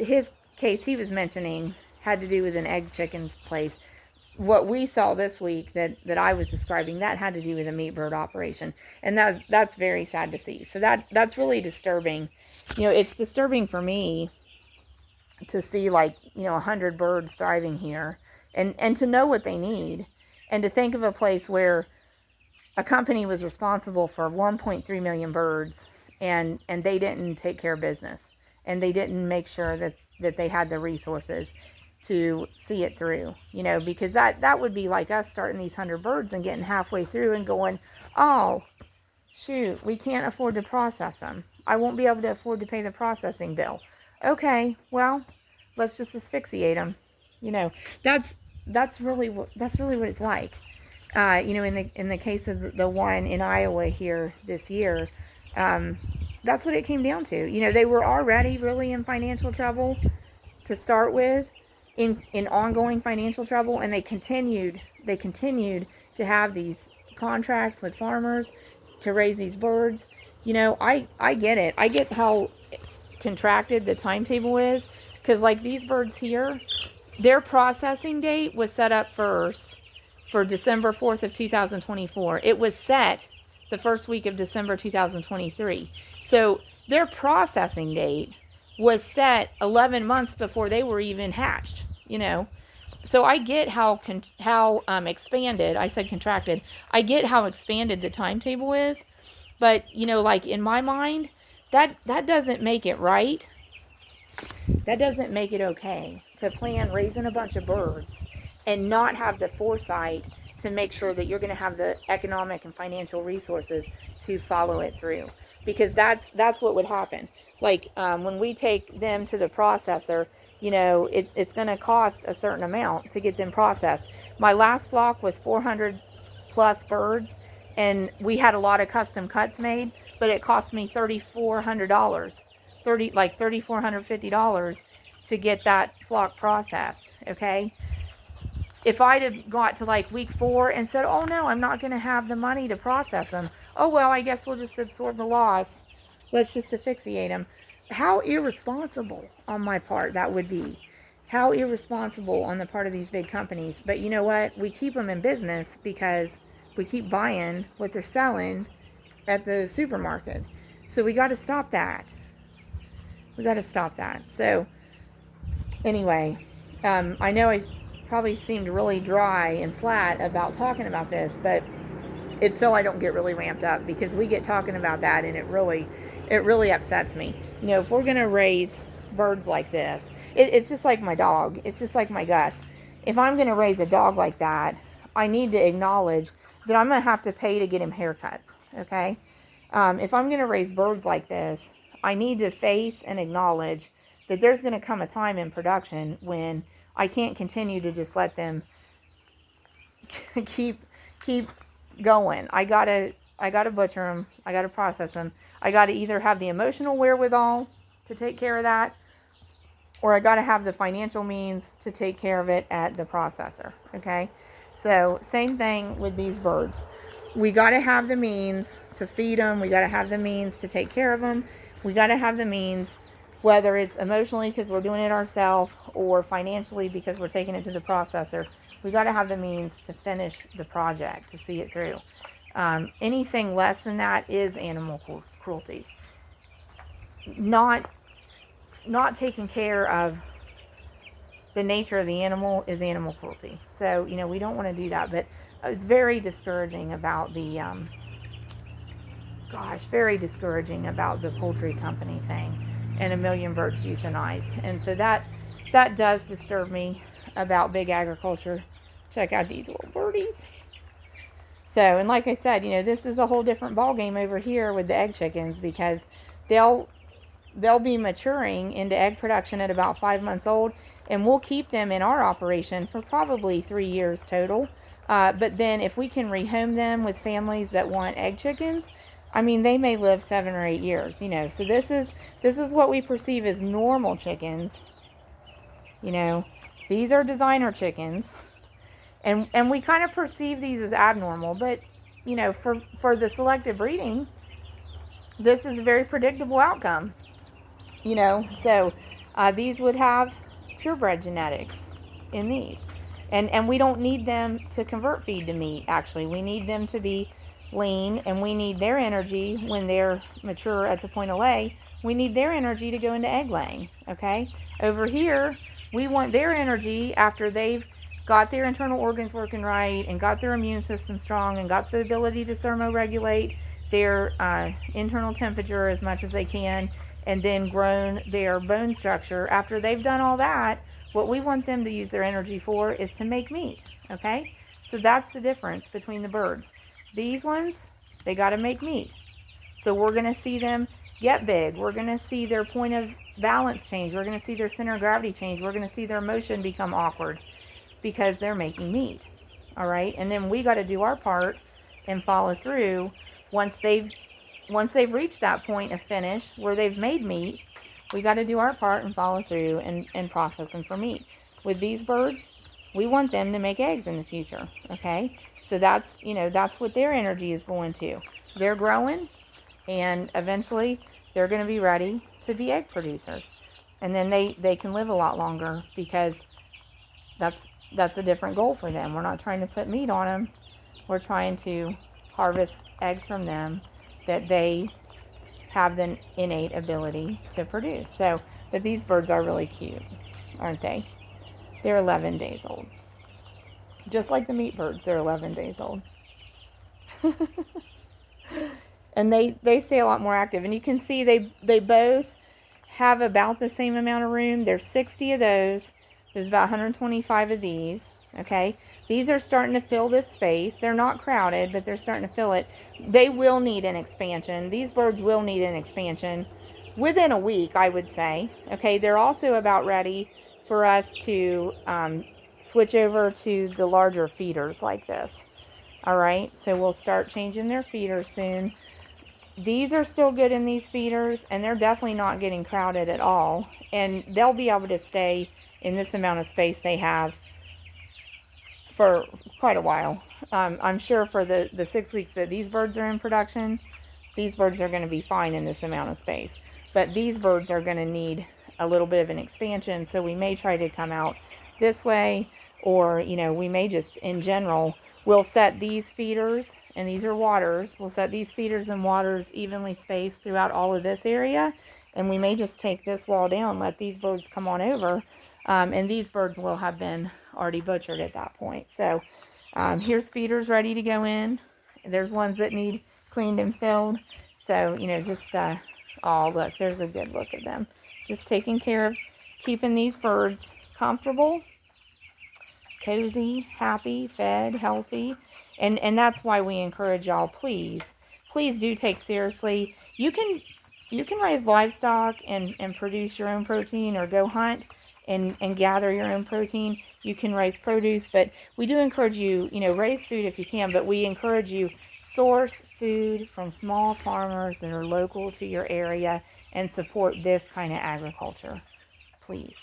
his case he was mentioning had to do with an egg chicken place. What we saw this week that I was describing, that had to do with a meat bird operation, and that's very sad to see. So that's really disturbing. It's disturbing for me to see, like, 100 birds thriving here, and to know what they need, and to think of a place where a company was responsible for 1.3 million birds, and they didn't take care of business, and they didn't make sure that they had the resources to see it through, because that would be like us starting these 100 birds and getting halfway through and going, oh, shoot, we can't afford to process them. I won't be able to afford to pay the processing bill. Okay, well, let's just asphyxiate them. That's really what it's like. In the case of the one in Iowa here this year, that's what it came down to. They were already really in financial trouble to start with, in ongoing financial trouble, and they continued to have these contracts with farmers to raise these birds. I get it. I get how contracted the timetable is, because like these birds here, their processing date was set up first for December 4th of 2024. It was set the first week of December 2023. So their processing date was set 11 months before they were even hatched, So I get how expanded, I said contracted, I get how expanded the timetable is, but, like in my mind, that doesn't make it right. That doesn't make it okay to plan raising a bunch of birds and not have the foresight to make sure that you're going to have the economic and financial resources to follow it through. Because that's what would happen. Like when we take them to the processor, it's going to cost a certain amount to get them processed. My last flock was 400 plus birds, and we had a lot of custom cuts made, but it cost me $3,400, $3,450 to get that flock processed. Okay. If I'd have got to like week 4 and said, oh no, I'm not going to have the money to process them. Oh, well, I guess we'll just absorb the loss. Let's just asphyxiate them. How irresponsible on my part that would be. How irresponsible on the part of these big companies. But you know what? We keep them in business because we keep buying what they're selling at the supermarket. So we got to stop that. So anyway, I know I probably seemed really dry and flat about talking about this, but it's so I don't get really ramped up, because we get talking about that and it really upsets me. If we're going to raise birds like this, it's just like my dog. It's just like my Gus. If I'm going to raise a dog like that, I need to acknowledge that I'm going to have to pay to get him haircuts. Okay. If I'm going to raise birds like this, I need to face and acknowledge that there's going to come a time in production when I can't continue to just let them keep going. I gotta butcher them. I gotta process them. I gotta either have the emotional wherewithal to take care of that, or I gotta have the financial means to take care of it at the processor. Okay, so same thing with these birds. We gotta have the means to feed them. We gotta have the means to take care of them. We gotta have the means, whether it's emotionally because we're doing it ourselves, or financially because we're taking it to the processor. We got to have the means to finish the project, to see it through. Anything less than that is animal cruelty. Not taking care of the nature of the animal is animal cruelty. So, we don't want to do that. But it's very discouraging about very discouraging about the poultry company thing and 1 million birds euthanized. And so that does disturb me about big agriculture. Check out these little birdies. So, and like I said, this is a whole different ballgame over here with the egg chickens, because they'll be maturing into egg production at about 5 months old, and we'll keep them in our operation for probably 3 years total. But then if we can rehome them with families that want egg chickens, they may live 7 or 8 years, So this is what we perceive as normal chickens. These are designer chickens. And we kind of perceive these as abnormal, but for the selective breeding, this is a very predictable outcome. So These would have purebred genetics in these. And we don't need them to convert feed to meat, actually. We need them to be lean, and we need their energy when they're mature at the point of lay. We need their energy to go into egg laying, okay? Over here, we want their energy after they've got their internal organs working right and got their immune system strong and got the ability to thermoregulate their internal temperature as much as they can, and then grown their bone structure. After they've done all that, what we want them to use their energy for is to make meat, okay? So that's the difference between the birds. These ones, they got to make meat. So we're going to see them get big. We're going to see their point of balance change. We're going to see their center of gravity change. We're going to see their motion become awkward because they're making meat, all right? And then we got to do our part and follow through. Once they've reached that point of finish where they've made meat, we got to do our part and follow through and process them for meat. With these birds, we want them to make eggs in the future, okay? So that's, that's what their energy is going to. They're growing, and eventually they're going to be ready to be egg producers. And then they can live a lot longer, because that's a different goal for them. We're not trying to put meat on them. We're trying to harvest eggs from them that they have the innate ability to produce. So, but these birds are really cute, aren't they? They're 11 days old. Just like the meat birds, they're 11 days old. And they stay a lot more active. And you can see they both have about the same amount of room. There's 60 of those. There's about 125 of these, okay? These are starting to fill this space. They're not crowded, but they're starting to fill it. They will need an expansion. These birds will need an expansion within a week, I would say. Okay, they're also about ready for us to switch over to the larger feeders like this. All right, so we'll start changing their feeders soon. These are still good in these feeders, and they're definitely not getting crowded at all. And they'll be able to stay in this amount of space they have for quite a while. I'm sure for the 6 weeks that these birds are in production, these birds are going to be fine in this amount of space. But these birds are going to need a little bit of an expansion, so we may try to come out this way, or, we may just, in general, we'll set these feeders, and these are waters, we'll set these feeders and waters evenly spaced throughout all of this area, and we may just take this wall down, let these birds come on over, and these birds will have been already butchered at that point. So here's feeders ready to go in. There's ones that need cleaned and filled. So, just, oh, look, there's a good look at them. Just taking care of keeping these birds comfortable, cozy, happy, fed, healthy. And that's why we encourage y'all, please do take seriously. You can raise livestock and produce your own protein, or go hunt and gather your own protein. You can raise produce, but we do encourage you, raise food if you can, but we encourage you, source food from small farmers that are local to your area and support this kind of agriculture, please.